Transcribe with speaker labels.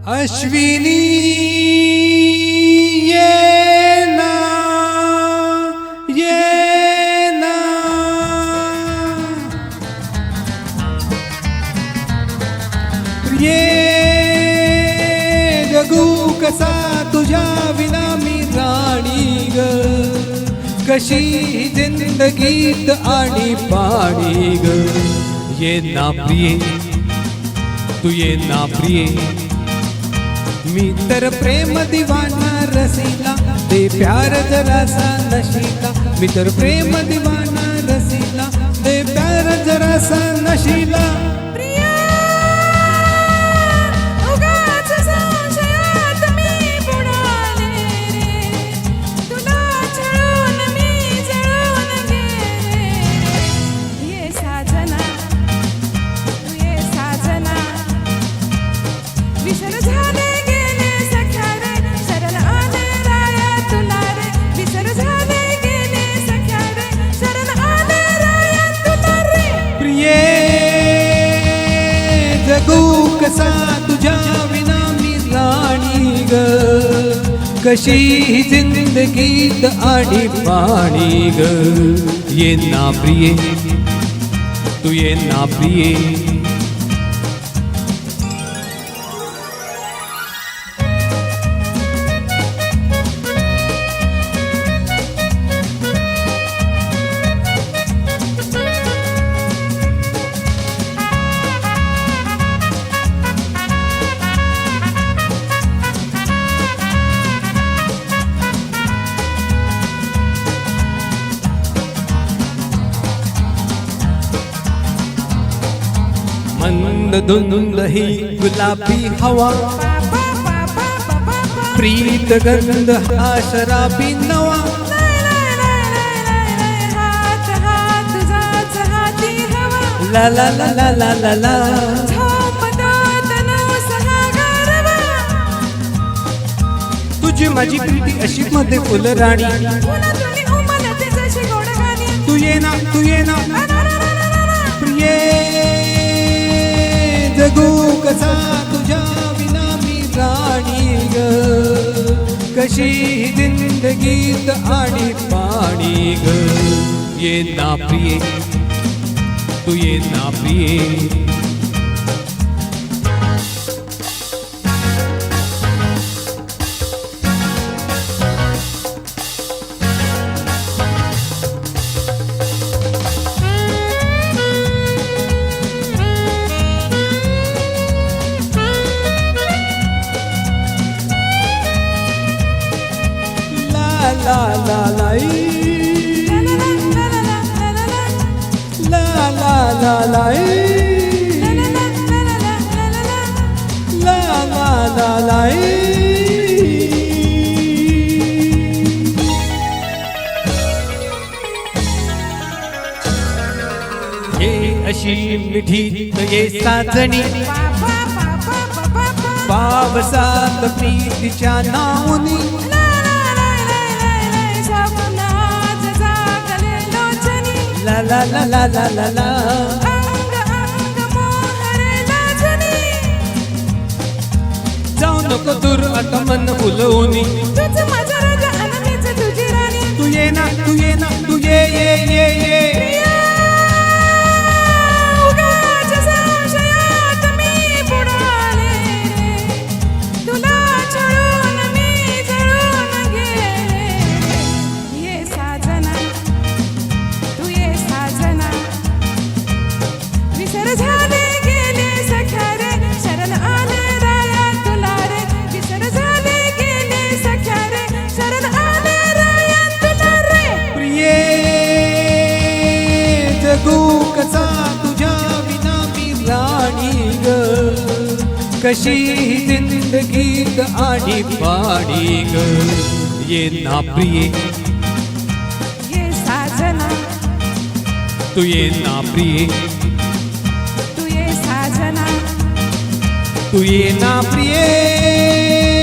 Speaker 1: अश्विनी ये ना ये ना प्रिये जगू कसा तुझ्या विना मी राणी ग कशी जिंदगीत आणि पाणी ग ये ना प्रिये तू ये ना प्रिये मी तर प्रेम दिवाना रसीला दे प्यार जरासा नशीला मी तर प्रेम दिवाना रसीला दे प्यार जरासा नशीला कसा तुझ्या विना मी राणी ग कशी जिंदगीत आणि पाणी ग ये ना प्रिये तू ये ना प्रिये मंद धुंद ही गुलाबी हवा प्रीत गंध हा शराबी नवा ला ला ला ला ला ला ला तुझी माझी प्रीती अशी मध्ये फुल राणी तू ये ना प्रिये जगू कसा तुझ्या विना मी राणी ग कशी जिंदगीत आणि पाणी ग ये ना प्रिये तू ये ना प्रिये la la la la la la la la la la la ये अशी मिठी ये साजणी पावसात प्रीतीच्या नावनी la la la la la la la जाऊ नको दूर आता मन फुलवूनी तू ये ना तू ये जगू कसा तुझ्या विना मी राणी ग कशी जिंदगीत आणि पाणी ग ये ना प्रिये
Speaker 2: ये साजना
Speaker 1: तू ये ना प्रिये
Speaker 2: तू ये साजना
Speaker 1: तू ये ना प्रिये